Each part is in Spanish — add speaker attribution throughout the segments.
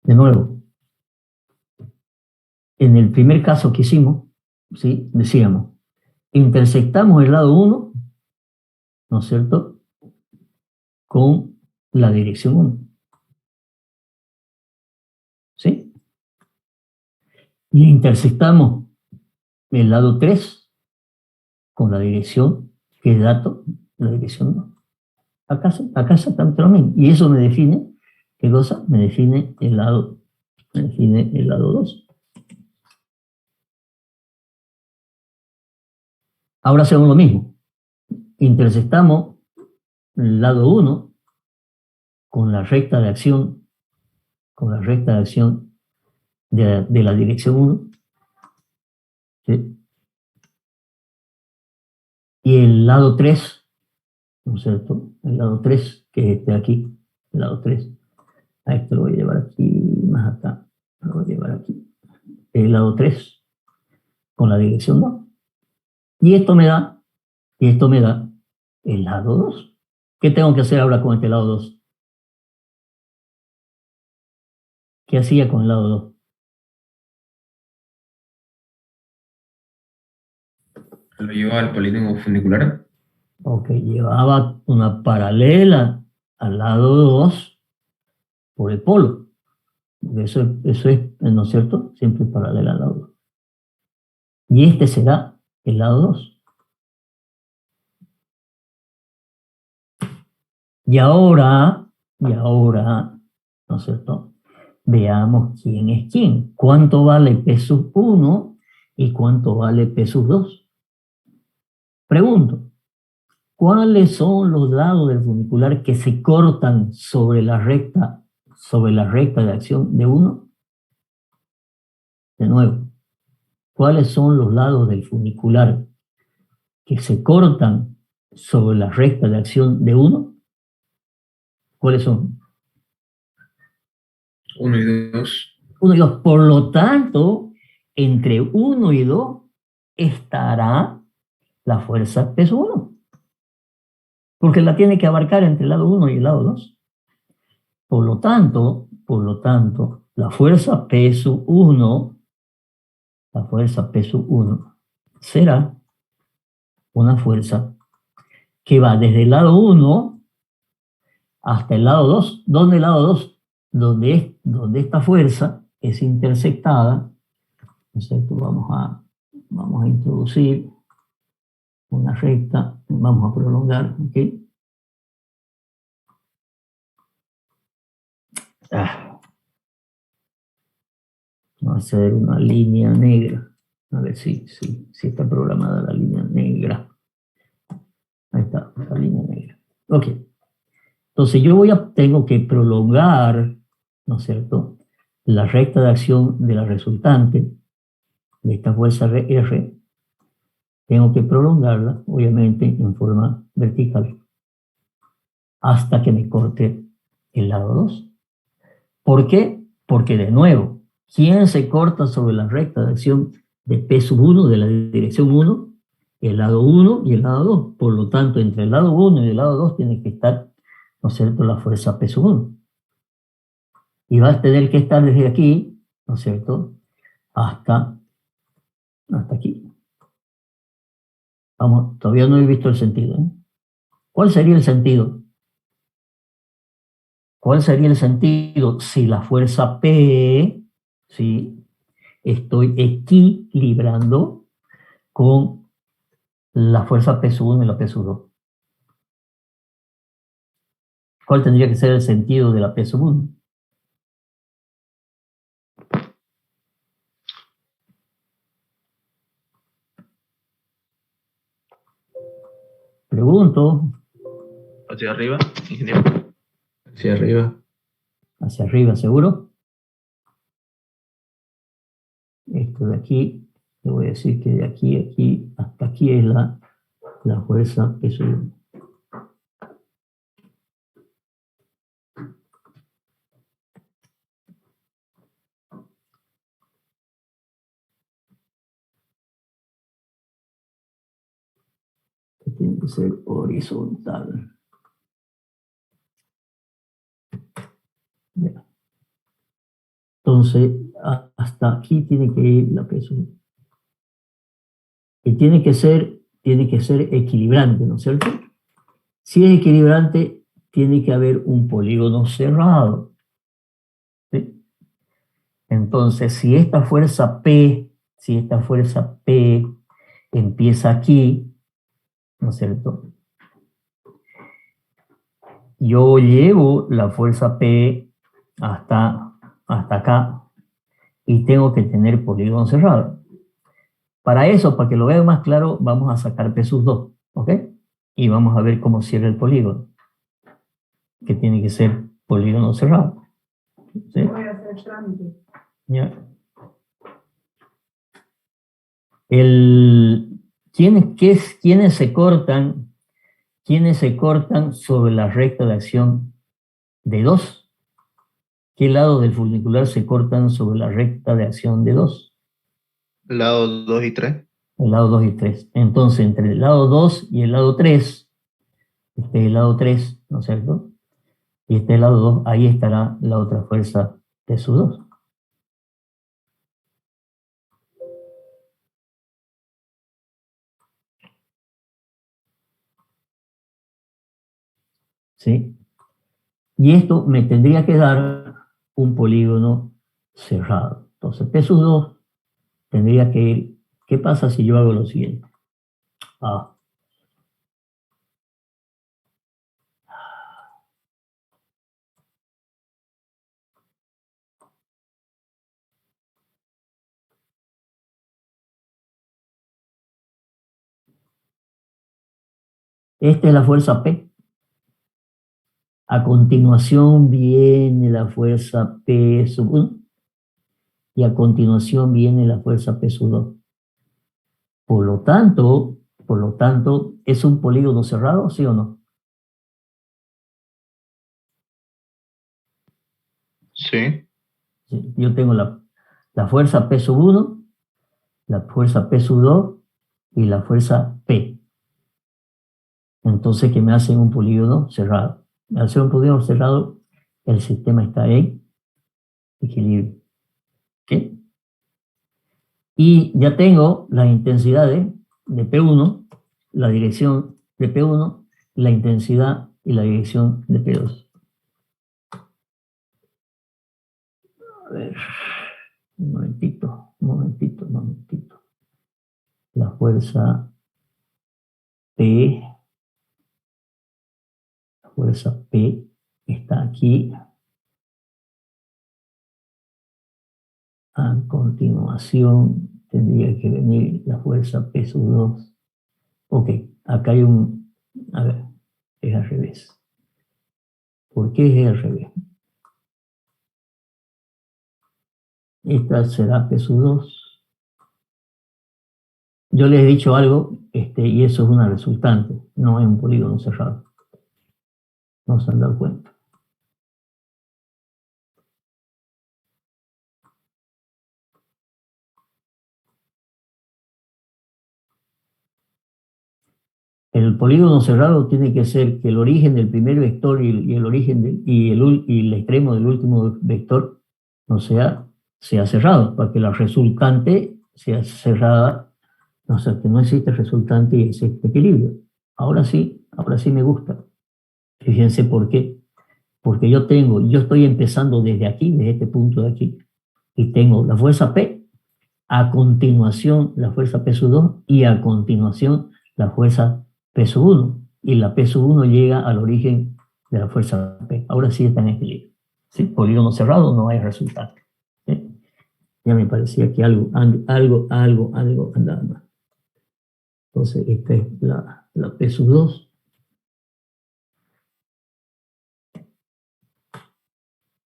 Speaker 1: De nuevo, en el primer caso que hicimos, ¿sí? Decíamos, intersectamos el lado 1, ¿no es cierto?, con la dirección 1, ¿sí? Y intersectamos el lado 3 con la dirección, que es dato, la dirección 2. Acá exactamente lo mismo. Y eso me define, ¿qué cosa? Me define el lado 2. Ahora hacemos lo mismo. Intersectamos el lado 1 con la recta de acción, de la dirección 1, ¿sí? Y el lado 3, ¿no es cierto? El lado 3, que es este aquí, el lado 3. A esto lo voy a llevar aquí, más acá, lo voy a llevar aquí. El lado 3 con la dirección 2. Y esto me da el lado 2. ¿Qué tengo que hacer ahora con este lado 2? ¿Qué hacía con el lado 2?
Speaker 2: Lo llevo al polígono funicular.
Speaker 1: Ok, llevaba una paralela al lado 2 por el polo. Eso es, ¿no es cierto? Siempre paralela al lado 2. Y este será el lado 2. Y ahora, ¿no es cierto? Veamos quién es quién. ¿Cuánto vale P sub 1 y cuánto vale P sub 2? Pregunto, ¿cuáles son los lados del funicular que se cortan sobre la recta de acción de 1? De nuevo, ¿cuáles son los lados del funicular que se cortan sobre la recta de acción de 1? ¿Cuáles son?
Speaker 2: 1 y 2.
Speaker 1: 1 y 2. Por lo tanto, entre 1 y 2 estará la fuerza peso 1, porque la tiene que abarcar entre el lado 1 y el lado 2. Por lo tanto, la fuerza peso 1 será una fuerza que va desde el lado 1 hasta el lado 2. ¿Dónde el lado 2? Donde esta fuerza es intersectada. Entonces, vamos a introducir una recta, vamos a prolongar, ¿ok? Vamos a hacer una línea negra. A ver si está programada la línea negra. Ahí está, la línea negra. Ok. Entonces tengo que prolongar, ¿no es cierto?, la recta de acción de la resultante de esta fuerza R. Tengo que prolongarla, obviamente, en forma vertical, hasta que me corte el lado 2. ¿Por qué? Porque, de nuevo, ¿quién se corta sobre la recta de acción de P sub 1, de la dirección 1? El lado 1 y el lado 2. Por lo tanto, entre el lado 1 y el lado 2 tiene que estar, ¿no es cierto?, la fuerza P sub 1. Y va a tener que estar desde aquí, ¿no es cierto?, hasta aquí. Vamos, todavía no he visto el sentido, ¿eh? ¿Cuál sería el sentido? ¿Cuál sería el sentido si la fuerza P, ¿sí?, estoy equilibrando con la fuerza P sub 1 y la P sub 2? ¿Cuál tendría que ser el sentido de la P sub 1? Pregunto.
Speaker 2: Hacia arriba, ingeniero. Hacia arriba.
Speaker 1: Hacia arriba, ¿seguro? Esto de aquí, le voy a decir que de aquí, hasta aquí es la fuerza P sub 1. Que tiene que ser horizontal. Entonces, hasta aquí tiene que ir la P1. Y tiene que ser equilibrante, ¿no es cierto? Si es equilibrante, tiene que haber un polígono cerrado. ¿Sí? Entonces, si esta fuerza P empieza aquí, ¿no es cierto? Yo llevo la fuerza P hasta acá y tengo que tener polígono cerrado. Para eso, para que lo vean más claro, vamos a sacar P sub 2, ¿ok? Y vamos a ver cómo cierra el polígono, que tiene que ser polígono cerrado. ¿Sí?
Speaker 3: Voy a hacer trámite.
Speaker 1: Ya. ¿Quiénes se cortan sobre la recta de acción de 2? ¿Qué lados del funicular se cortan sobre la recta de acción de 2?
Speaker 2: Lado 2 y 3.
Speaker 1: El lado 2 y 3. Entonces, entre el lado 2 y el lado 3, este es el lado 3, ¿no es cierto? Y este es el lado 2, ahí estará la otra fuerza P sub 2. ¿Sí? Y esto me tendría que dar un polígono cerrado. Entonces, P sub 2 tendría que ir. ¿Qué pasa si yo hago lo siguiente? Esta es la fuerza P. A continuación viene la fuerza P sub 1 y a continuación viene la fuerza P sub 2. Por lo tanto, ¿es un polígono cerrado, sí o no?
Speaker 2: Sí.
Speaker 1: Sí, yo tengo la fuerza P sub 1, la fuerza P sub 2 y la fuerza P. Entonces, ¿qué me hacen un polígono cerrado? Al ser un polígono cerrado, el sistema está en equilibrio. ¿Ok? Y ya tengo las intensidades de P1, la dirección de P1, la intensidad y la dirección de P2. A ver, un momentito. La fuerza P, está aquí. A continuación tendría que venir la fuerza P sub 2. Ok, acá hay a ver, es al revés. ¿Por qué es al revés? Esta será P sub 2. Yo les he dicho algo, y eso es una resultante, no es un polígono cerrado. No se han dado cuenta. El polígono cerrado tiene que ser que el origen del primer vector y el origen y el extremo del último vector no sea cerrado, para que la resultante sea cerrada, o sea, que no existe resultante y existe equilibrio. Ahora sí me gusta. Fíjense por qué. Porque yo estoy empezando desde aquí, desde este punto de aquí, y tengo la fuerza P, a continuación la fuerza P sub 2 y a continuación la fuerza P sub 1. Y la P sub 1 llega al origen de la fuerza P. Ahora sí está en equilibrio. ¿Sí? Polígono cerrado, no hay resultante. ¿Sí? Ya me parecía que algo andaba mal. Entonces, esta es la P sub 2.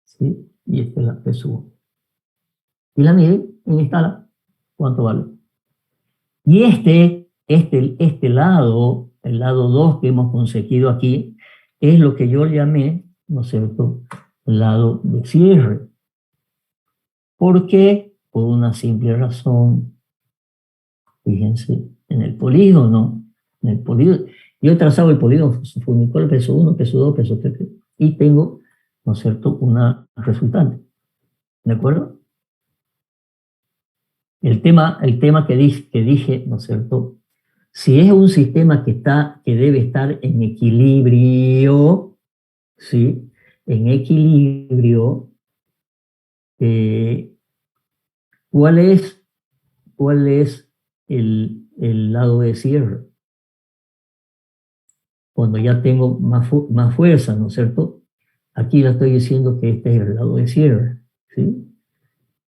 Speaker 1: ¿Sí? Y esta es la P sub 1. Y la mide en escala. ¿Cuánto vale? Y este lado, el lado 2 que hemos conseguido aquí, es lo que yo llamé, ¿no es cierto?, lado de cierre. ¿Por qué? Por una simple razón. Fíjense, en el polígono, yo he trazado el polígono funicular peso 1, peso 2, peso 3, y tengo, ¿no es cierto?, una resultante. ¿De acuerdo? El tema que dije, ¿no es cierto? Si es un sistema que debe estar en equilibrio, ¿sí? En equilibrio, eh, ¿cuál es, cuál es el lado de cierre? Cuando ya tengo más fuerza, ¿no es cierto? Aquí le estoy diciendo que este es el lado de cierre, ¿sí?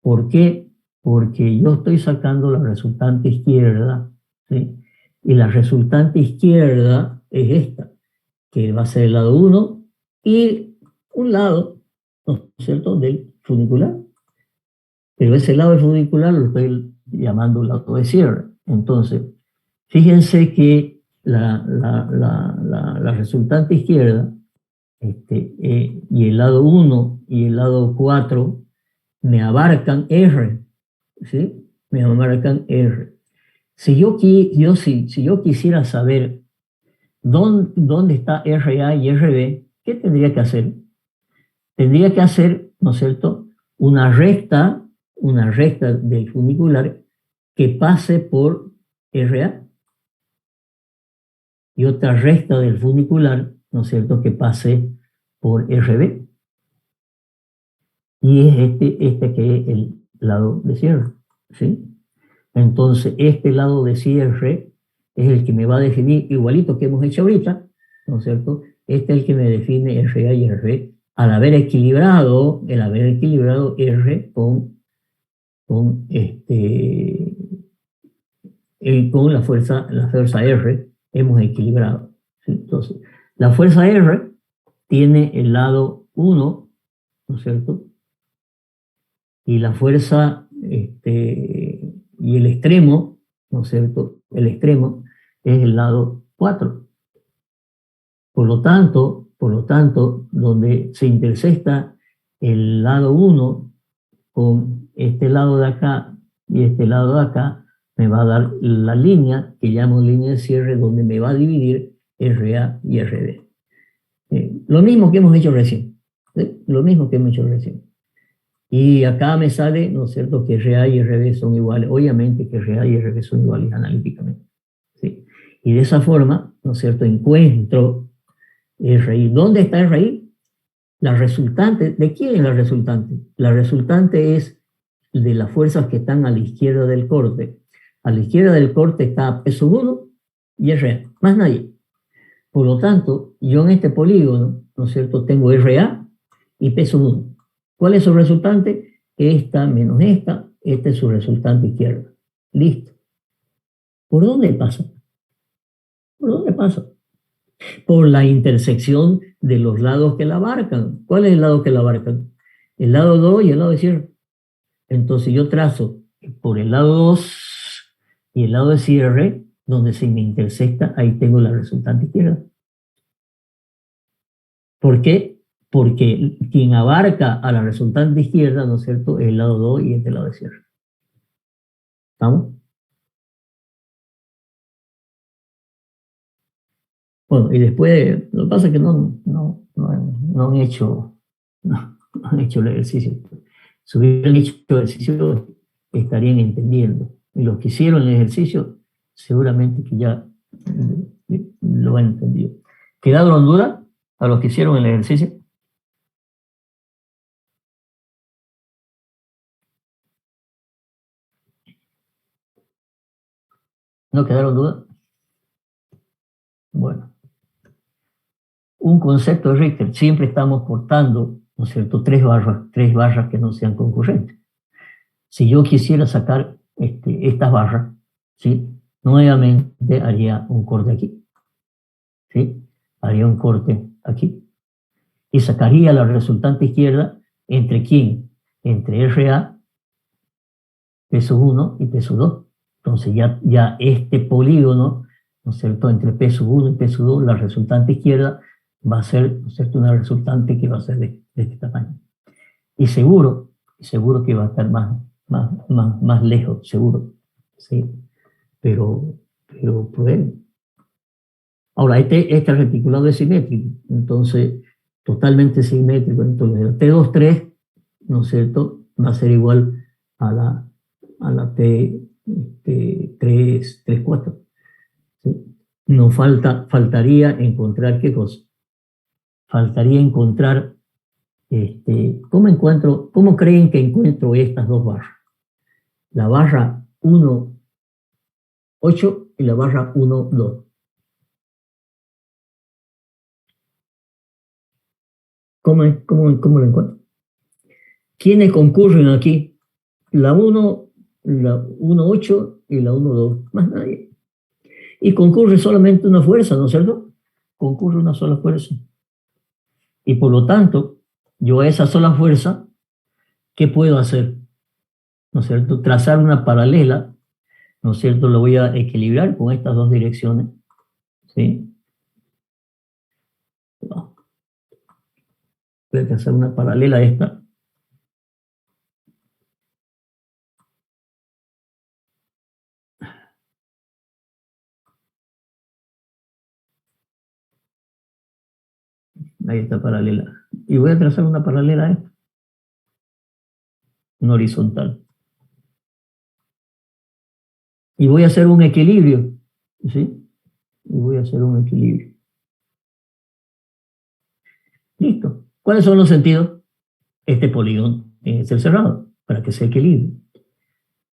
Speaker 1: ¿Por qué? Porque yo estoy sacando la resultante izquierda, ¿sí? Y la resultante izquierda es esta, que va a ser el lado 1 y un lado, ¿no es cierto?, del funicular. Pero ese lado del funicular lo estoy llamando lado de cierre. Entonces, fíjense que la resultante izquierda y el lado 1 y el lado 4 me abarcan R, ¿sí? Me abarcan R. Si yo quisiera saber dónde está RA y RB, ¿qué tendría que hacer? Tendría que hacer, ¿no es cierto?, una recta del funicular que pase por RA y otra recta del funicular, ¿no es cierto?, que pase por RB. Y es este que es el lado de cierre, ¿sí? Entonces, este lado de cierre es el que me va a definir, igualito que hemos hecho ahorita, ¿no es cierto? Este es el que me define RA y RB al haber equilibrado, R con la fuerza R, hemos equilibrado, ¿sí? Entonces, la fuerza R tiene el lado 1, ¿no es cierto? Y la fuerza y el extremo, ¿no es cierto? El extremo es el lado 4. Por lo tanto, donde se intersecta el lado 1 con este lado de acá y este lado de acá, me va a dar la línea que llamo línea de cierre, donde me va a dividir RA y RB. Lo mismo que hemos hecho recién. ¿Sí? Lo mismo que hemos hecho recién. Y acá me sale, ¿no es cierto?, que RA y RB son iguales. Obviamente que RA y RB son iguales analíticamente, ¿sí? Y de esa forma, ¿no es cierto?, encuentro RI. ¿Dónde está RI? La resultante. ¿De quién es la resultante? La resultante es de las fuerzas que están a la izquierda del corte. A la izquierda del corte está peso 1 y RA, más nadie. Por lo tanto, yo en este polígono, ¿no es cierto?, tengo RA y peso 1. ¿Cuál es su resultante? Esta menos esta es su resultante izquierda. Listo. ¿Por dónde pasa? ¿Por dónde pasa? Por la intersección de los lados que la abarcan. ¿Cuál es el lado que la abarcan? El lado 2 y el lado de cierre. Entonces yo trazo por el lado 2 y el lado de cierre, donde se me intersecta, ahí tengo la resultante izquierda. ¿Por qué? Porque quien abarca a la resultante izquierda, ¿no es cierto?, es el lado 2 y este lado de cierre. ¿Estamos? Bueno, y después, lo que pasa es que no han hecho, no han hecho el ejercicio. Si hubieran hecho el ejercicio, estarían entendiendo. Y los que hicieron el ejercicio, seguramente que ya lo han entendido. ¿Quedaron dudas a los que hicieron el ejercicio? ¿No quedaron dudas? Bueno, un concepto de Richter, siempre estamos cortando, ¿no es cierto?, tres barras que no sean concurrentes. Si yo quisiera sacar estas barras, ¿sí?, nuevamente haría un corte aquí, ¿sí? Haría un corte aquí y sacaría la resultante izquierda entre quién, entre RA, peso 1 y peso 2. Entonces ya este polígono, ¿no es cierto?, entre peso 1 y peso 2, la resultante izquierda va a ser, ¿no es cierto?, una resultante que va a ser de este tamaño. Y seguro que va a estar más lejos, seguro, ¿sí? Pero prueben. Ahora, este reticulado es simétrico, entonces totalmente simétrico. Entonces, el T2-3, ¿no es cierto?, va a ser igual a la P 4. ¿Sí? Nos faltaría encontrar qué cosa. Faltaría encontrar, ¿cómo creen que encuentro estas dos barras? La barra 1, 8 y la barra 1, 2. ¿Cómo lo encuentro? ¿Quiénes concurren aquí? La 1, la 1, 8 y la 1, 2. Más nadie. Y concurre solamente una fuerza, ¿no es cierto? Concurre una sola fuerza. Y por lo tanto, yo a esa sola fuerza, ¿qué puedo hacer? ¿No es cierto? Trazar una paralela, ¿no es cierto? Lo voy a equilibrar con estas dos direcciones, ¿sí? Voy a trazar una paralela a esta. Ahí está paralela. Y voy a trazar una paralela a esta, una horizontal. Y voy a hacer un equilibrio, ¿sí? Y voy a hacer un equilibrio. Listo. ¿Cuáles son los sentidos? Este polígono tiene que ser cerrado para que se equilibre.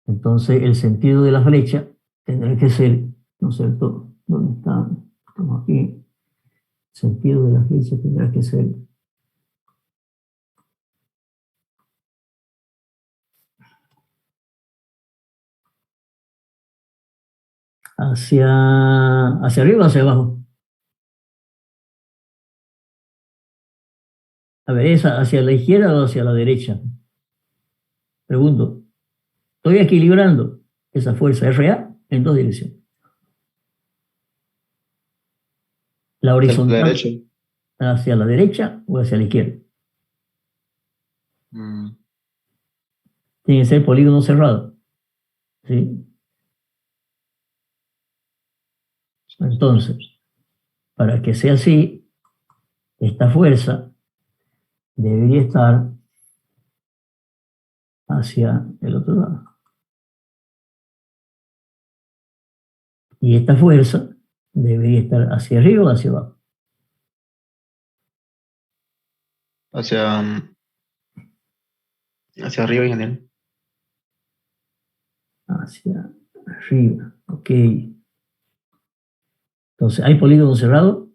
Speaker 1: Entonces, el sentido de la flecha tendrá que ser, ¿no es cierto? ¿Dónde está? Estamos aquí. El sentido de la flecha tendrá que ser hacia arriba o hacia abajo. A ver, ¿es hacia la izquierda o hacia la derecha? Pregunto. Estoy equilibrando esa fuerza RA en dos direcciones. La
Speaker 2: Hacia la
Speaker 1: horizontal
Speaker 2: derecha.
Speaker 1: hacia la derecha o hacia la izquierda.
Speaker 2: Mm,
Speaker 1: Tiene que ser polígono cerrado. ¿Sí? Entonces, para que sea así, esta fuerza debería estar hacia el otro lado. Y esta fuerza debería estar hacia arriba o hacia abajo.
Speaker 2: hacia, hacia arriba, ingeniero.
Speaker 1: Hacia arriba. Ok. Entonces, ¿hay polígono cerrado?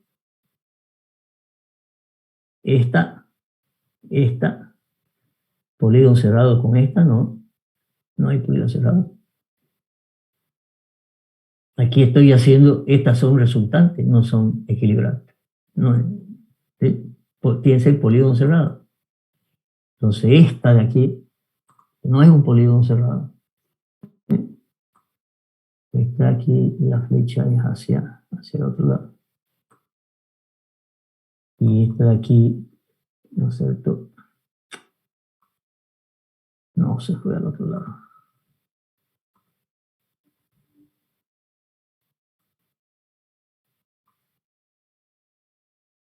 Speaker 1: Esta, polígono cerrado con esta, no. No hay polígono cerrado. Aquí estoy haciendo, estas son resultantes, no son equilibrantes. No, ¿sí? Tiene que ser polígono cerrado. Entonces, esta de aquí no es un polígono cerrado. ¿Sí? Esta de aquí, la flecha es hacia el otro lado. Y esta de aquí, ¿no es cierto? No, se fue al otro lado.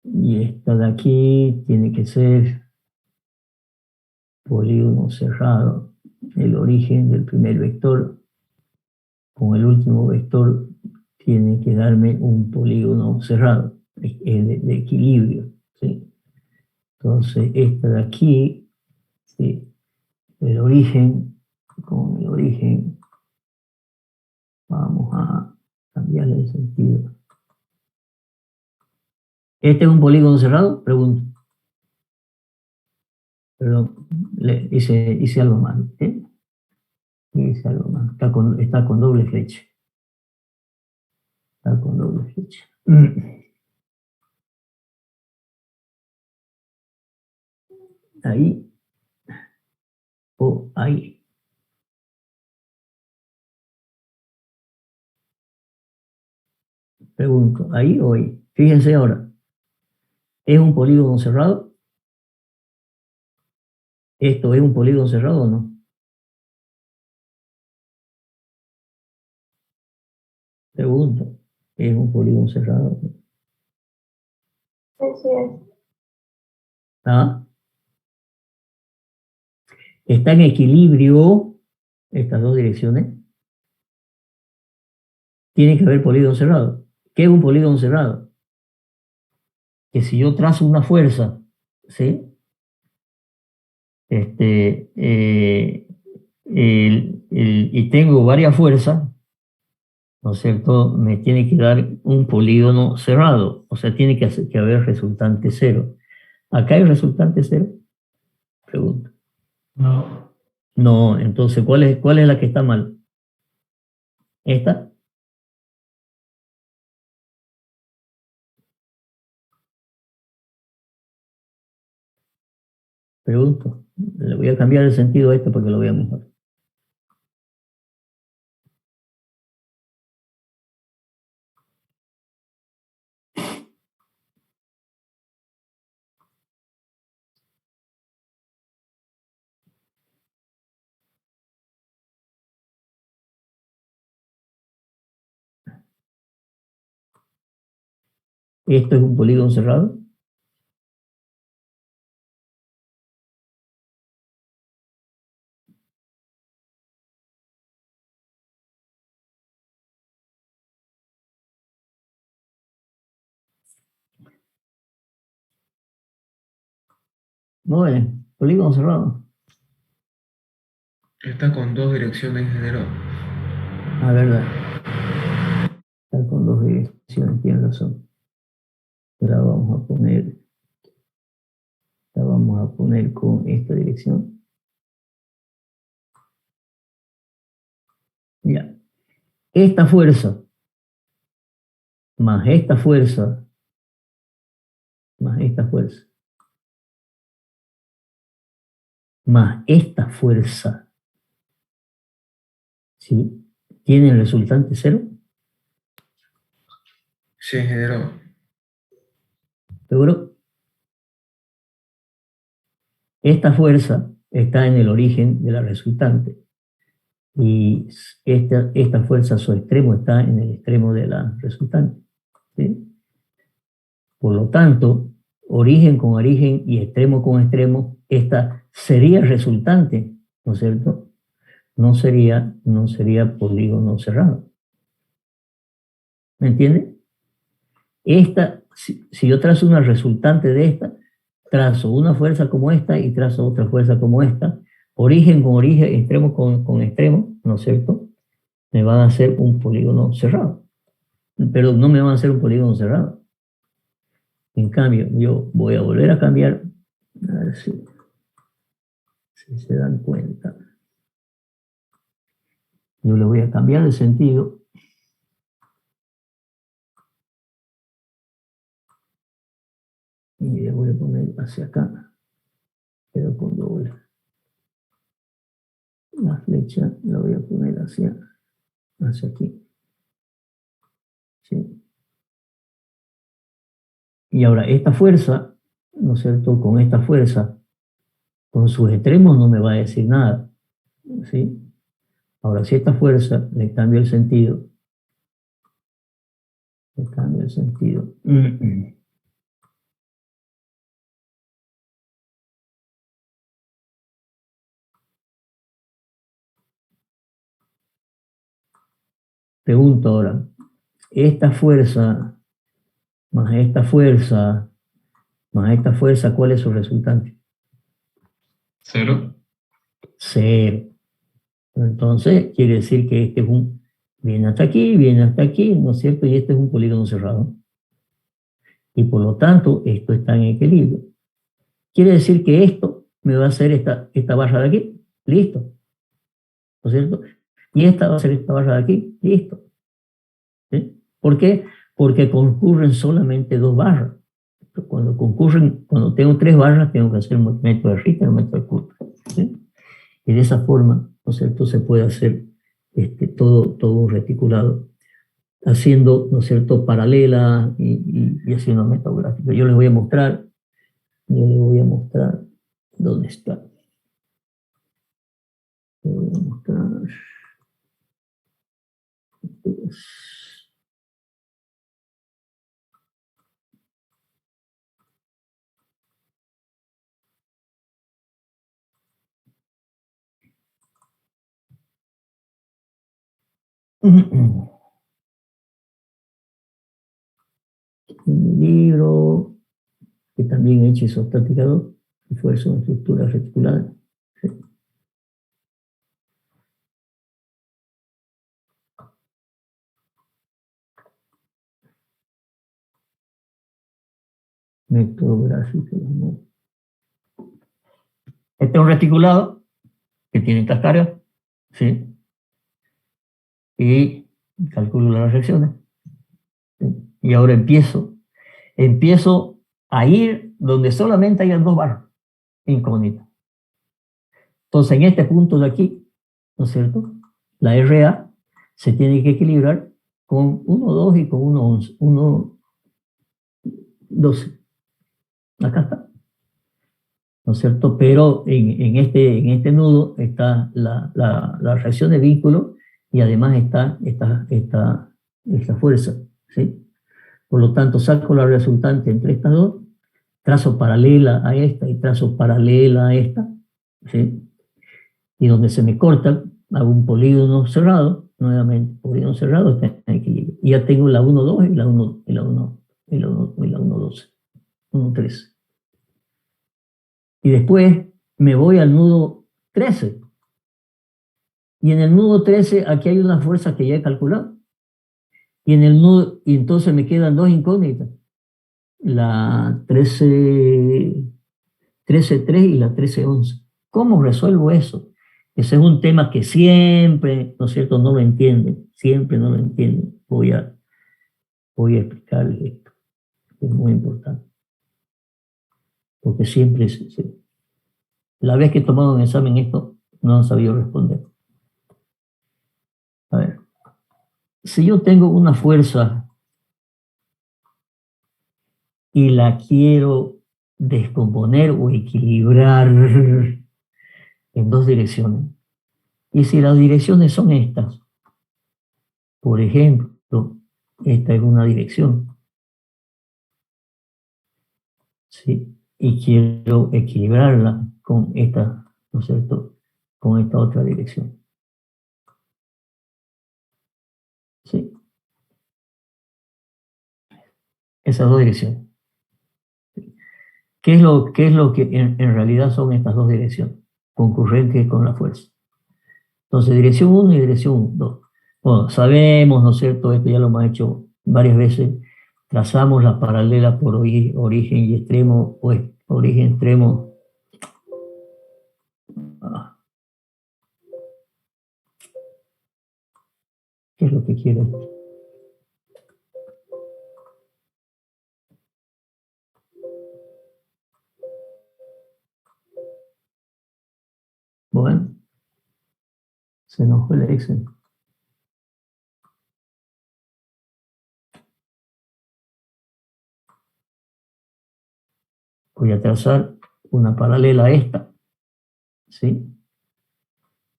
Speaker 1: Y esta de aquí tiene que ser polígono cerrado. El origen del primer vector con el último vector tiene que darme un polígono cerrado, de equilibrio. ¿Sí? Entonces, esta de aquí, ¿sí? El origen, con el origen, vamos a cambiarle el sentido. ¿Este es un polígono cerrado? Pregunto. Perdón, hice algo mal. Hice algo mal. Está con doble flecha. Está con doble flecha. Ahí o ahí. Pregunto, ¿ahí o ahí? Fíjense ahora. ¿Es un polígono cerrado? ¿Esto es un polígono cerrado o no? Pregunto, ¿es un polígono cerrado?
Speaker 3: Así es.
Speaker 1: ¿Ah? Está en equilibrio estas dos direcciones. Tiene que haber polígono cerrado. ¿Qué es un polígono cerrado? Que si yo trazo una fuerza, ¿sí? Y tengo varias fuerzas, ¿no es cierto? Me tiene que dar un polígono cerrado, o sea, tiene que haber resultante cero. ¿Acá hay resultante cero? Pregunto.
Speaker 3: No.
Speaker 1: No, entonces, cuál es la que está mal? ¿Esta? Pregunto. Le voy a cambiar el sentido a este porque lo vea mejor. ¿Esto es un polígono cerrado? No es, polígono cerrado.
Speaker 3: Está con dos direcciones, ingeniero.
Speaker 1: La verdad, está con dos direcciones, tiene razón. La vamos a poner con esta dirección. Ya. Esta fuerza, más esta fuerza, más esta fuerza, más esta fuerza, ¿sí? ¿Tiene el resultante cero?
Speaker 3: Sí, ingeniero.
Speaker 1: ¿Seguro? Esta fuerza está en el origen de la resultante y esta fuerza, su extremo, está en el extremo de la resultante, ¿sí? Por lo tanto, origen con origen y extremo con extremo, esta sería resultante, ¿no es cierto? No sería polígono cerrado. ¿Me entiende? Si yo trazo una resultante de esta, trazo una fuerza como esta y trazo otra fuerza como esta, origen con origen, extremo con extremo, ¿no es cierto? Me van a hacer un polígono cerrado. Pero no me van a hacer un polígono cerrado. En cambio, yo voy a volver a cambiar, a ver si se dan cuenta. Yo le voy a cambiar el sentido y le voy a poner hacia acá, pero con doble. La flecha la voy a poner hacia aquí. ¿Sí? Y ahora, esta fuerza, ¿no es cierto? Con esta fuerza, con sus extremos no me va a decir nada. ¿Sí? Ahora, si esta fuerza le cambio el sentido, le cambio el sentido. Pregunto ahora, esta fuerza más esta fuerza más esta fuerza, ¿cuál es su resultante?
Speaker 3: Cero.
Speaker 1: Cero. Entonces, quiere decir que viene hasta aquí, ¿no es cierto? Y este es un polígono cerrado. Y por lo tanto, esto está en equilibrio. Quiere decir que esto me va a hacer esta barra de aquí, listo, ¿no es cierto? Y esta va a ser esta barra de aquí, listo. ¿Sí? ¿Por qué? Porque concurren solamente dos barras. Cuando tengo tres barras, tengo que hacer un método de Ritter, un método de Coulomb. ¿Sí? Y de esa forma, ¿no es cierto?, se puede hacer todo un reticulado, haciendo, ¿no es cierto?, paralela y haciendo método gráfico. Yo les voy a mostrar dónde está. Les voy a mostrar. Un libro que también he hecho isostática 2, esfuerzo en estructuras reticulares. ¿Sí? Método gráfico. ¿No? Este es un reticulado que tiene estas cargas, ¿sí? Y calculo las reacciones. ¿Sí? Y ahora empiezo a ir donde solamente hayan dos barras incógnitas. Entonces, en este punto de aquí, ¿no es cierto? La RA se tiene que equilibrar con 1,2 y con 1,11, 1,12. Acá está, ¿no es cierto? Pero en este nudo está la reacción de vínculo y además está esta fuerza, ¿sí? Por lo tanto, saco la resultante entre estas dos, trazo paralela a esta y trazo paralela a esta, ¿sí? Y donde se me corta, hago un polígono cerrado, nuevamente, polígono cerrado, está en equilibrio. Y ya tengo la 1,2 y la 1,12, 1,13. Y después me voy al nudo 13. Y en el nudo 13, aquí hay una fuerza que ya he calculado. Y en el nudo, y entonces me quedan dos incógnitas. La 13,3 y la 13,11. ¿Cómo resuelvo eso? Ese es un tema que siempre, ¿no es cierto?, no lo entienden. Siempre no lo entienden. Voy a explicarles esto. Es muy importante. Porque siempre, la vez que he tomado un examen esto, no han sabido responder. A ver. Si yo tengo una fuerza y la quiero descomponer o equilibrar en dos direcciones, y si las direcciones son estas, por ejemplo, esta es una dirección, ¿sí? Y quiero equilibrarla con esta, ¿no es cierto?, con esta otra dirección. ¿Sí? Esas dos direcciones. ¿Qué es lo que en realidad son estas dos direcciones? Concurrentes con la fuerza. Entonces, dirección 1 y dirección 2. Bueno, sabemos, ¿no es cierto? Esto ya lo hemos hecho varias veces. Trazamos la paralela por origen y extremo, pues origen extremo. ¿Qué es lo que quiere? Bueno, se nos fue el Excel. Voy a trazar una paralela a esta, ¿sí?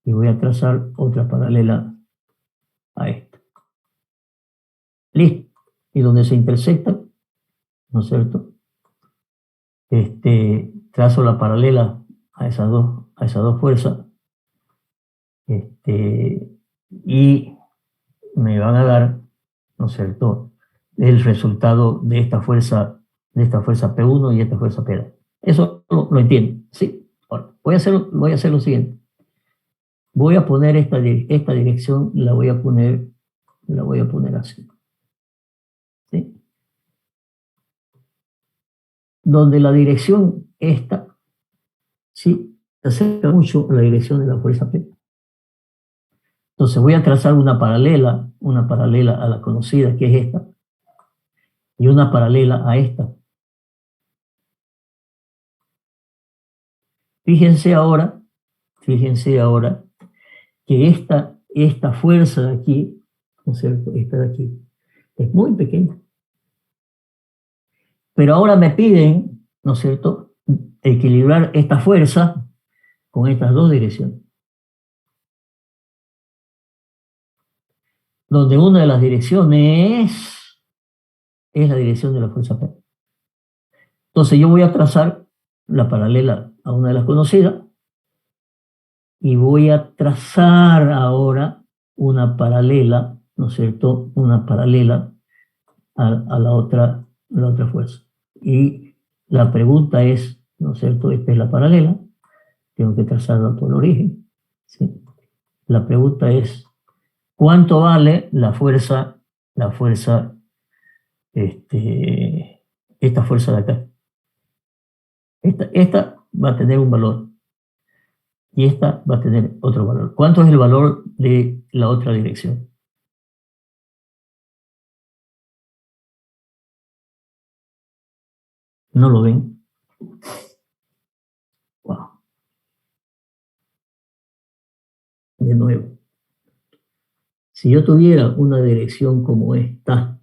Speaker 1: Y voy a trazar otra paralela a esta. Listo. Y donde se intersectan, ¿no es cierto? Trazo la paralela a esas dos fuerzas, y me van a dar, ¿no es cierto?, el resultado de esta fuerza P1 y esta fuerza P2. Eso lo entiendo, ¿sí? Ahora, voy a hacer lo siguiente. Voy a poner esta dirección, la voy a poner así, ¿sí? Donde la dirección esta, ¿sí?, se acerca mucho a la dirección de la fuerza P. Entonces voy a trazar una paralela a la conocida, que es esta, y una paralela a esta. Fíjense ahora que esta fuerza de aquí, ¿no es cierto?, esta de aquí, es muy pequeña. Pero ahora me piden, ¿no es cierto?, equilibrar esta fuerza con estas dos direcciones. Donde una de las direcciones es la dirección de la fuerza P. Entonces yo voy a trazar la paralela a una de las conocidas y voy a trazar ahora una paralela, ¿no es cierto? Una paralela a la otra fuerza. Y la pregunta es, ¿no es cierto? Esta es la paralela, tengo que trazarla por el origen, ¿sí? La pregunta es, ¿cuánto vale la fuerza, esta fuerza de acá? Esta va a tener un valor y esta va a tener otro valor. ¿Cuánto es el valor de la otra dirección? ¿No lo ven? Wow. De nuevo. Si yo tuviera una dirección como esta,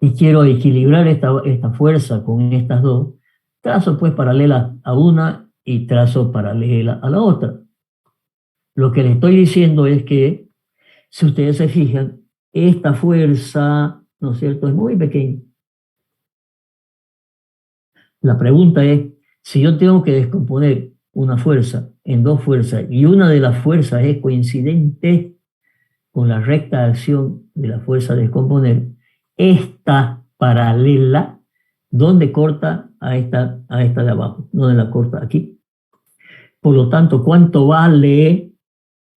Speaker 1: y quiero equilibrar esta fuerza con estas dos, trazo pues paralela a una y trazo paralela a la otra. Lo que le estoy diciendo es que, si ustedes se fijan, esta fuerza, ¿no es cierto?, es muy pequeña. La pregunta es, si yo tengo que descomponer una fuerza en dos fuerzas y una de las fuerzas es coincidente con la recta de acción de la fuerza a descomponer, esta paralela, ¿dónde corta a esta de abajo? ¿Dónde la corta? Aquí. Por lo tanto, ¿cuánto vale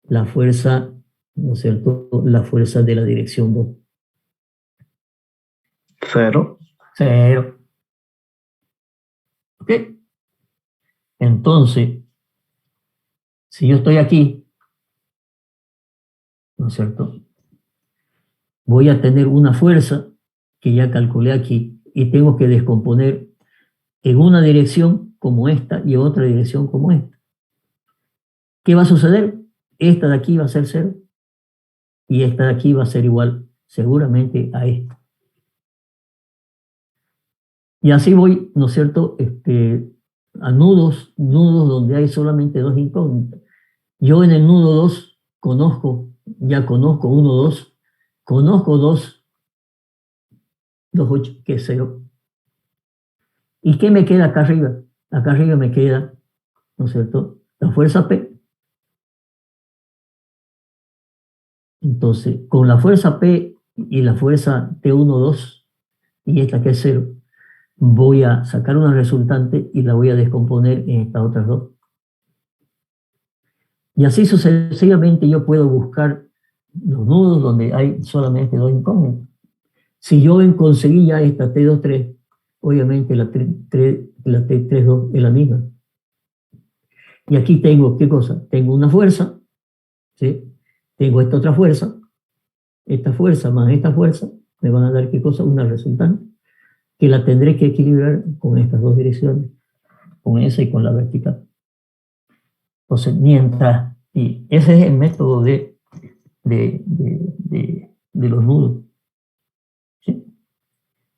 Speaker 1: la fuerza, ¿no es cierto?, la fuerza de la dirección 2?
Speaker 2: 0.
Speaker 1: 0. ¿Ok? Entonces, si yo estoy aquí, ¿no es cierto?, voy a tener una fuerza que ya calculé aquí y tengo que descomponer en una dirección como esta y en otra dirección como esta. ¿Qué va a suceder? Esta de aquí va a ser 0 y esta de aquí va a ser igual seguramente a esta. Y así voy, ¿no es cierto?, a nudos donde hay solamente dos incógnitas. Yo en el nudo 2 ya conozco 1, 2, conozco 2, 8, que es 0. ¿Y qué me queda acá arriba? Acá arriba me queda, ¿no es cierto?, la fuerza P. Entonces, con la fuerza P y la fuerza T1, 2, y esta que es 0, voy a sacar una resultante y la voy a descomponer en estas otras dos. Y así sucesivamente yo puedo buscar los nudos donde hay solamente dos incógnitas. Si yo conseguí ya esta T23, obviamente la T32 es la misma. Y aquí tengo, ¿qué cosa? Tengo una fuerza, ¿sí? Tengo esta otra fuerza, esta fuerza más esta fuerza, me van a dar, ¿qué cosa? Una resultante, que la tendré que equilibrar con estas dos direcciones, con esa y con la vertical. Entonces, y ese es el método de los nudos, ¿sí?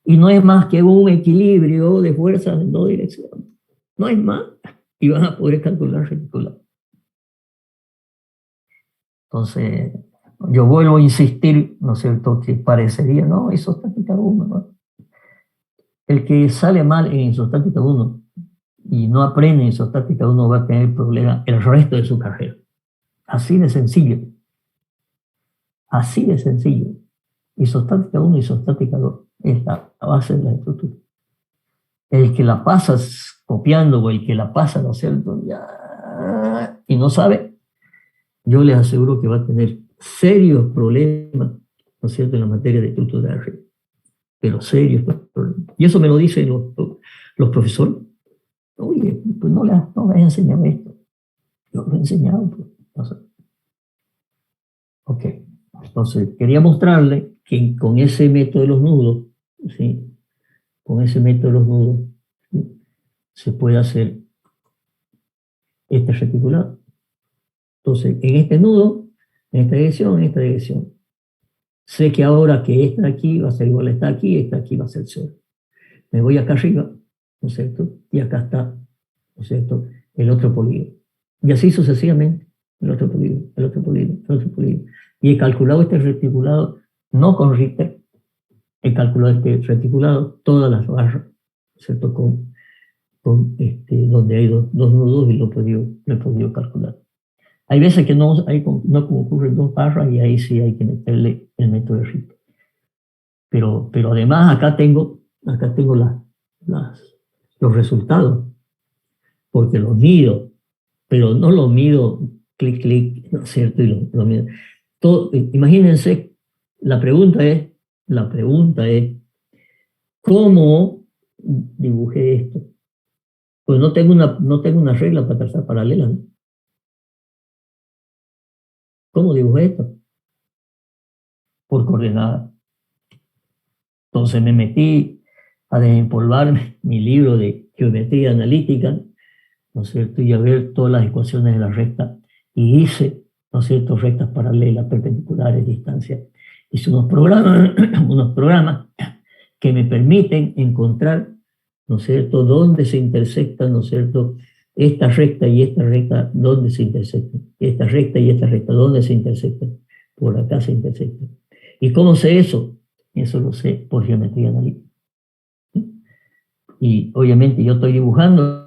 Speaker 1: Y no es más que un equilibrio de fuerzas en dos direcciones. No es más. Y van a poder calcular reticular. Entonces, yo vuelvo a insistir, ¿no es cierto?, que parecería, no, isostática 1, ¿no? El que sale mal en isostática 1 y no aprende en isostática 1 va a tener problemas el resto de su carrera. Así de sencillo. Así de sencillo. Isostática 1 y isostática 2 es la base de la estructura. El que la pasa copiando o el que la pasa, ¿no es cierto?, ya, y no sabe, yo les aseguro que va a tener serios problemas, ¿no es cierto?, en la materia de estructura de red. Pero serios problemas. Y eso me lo dicen los profesores. Oye, pues no me has enseñado esto. Yo lo he enseñado, pues, no sé. Ok. Entonces, quería mostrarle que con ese método de los nudos, ¿sí?, con ese método de los nudos, ¿sí?, se puede hacer este reticulado. Entonces, en este nudo, en esta dirección, sé que ahora que esta de aquí va a ser igual a esta aquí va a ser 0. Me voy acá arriba, ¿no es cierto? Y acá está, ¿no es cierto?, el otro polígono. Y así sucesivamente, el otro polígono, el otro polígono, el otro polígono. Y he calculado este reticulado, no con Richter, he calculado este reticulado, todas las barras, ¿no es cierto?, con donde hay dos nudos y lo he podido calcular. Hay veces que no ocurren dos barras y ahí sí hay que meterle el método de Ricci. Pero además acá tengo los resultados, porque los mido, pero no los mido clic, clic, ¿no es cierto? Y lo mido. Imagínense, la pregunta es, ¿cómo dibujé esto? Pues no tengo una regla para trazar paralela, ¿no? ¿Cómo dibujé esto? Por coordenadas. Entonces me metí a desempolvar mi libro de geometría analítica, ¿no es cierto? Y a ver todas las ecuaciones de la recta. Y hice, ¿no es cierto?, rectas paralelas, perpendiculares, distancias. Hice unos programas que me permiten encontrar, ¿no es cierto?, dónde se intersectan, ¿no es cierto?, esta recta y esta recta, dónde se intersectan. Esta recta y esta recta, dónde se intersectan. Por acá se intersectan. ¿Y cómo sé eso? Eso lo sé por geometría analítica. Y obviamente yo estoy dibujando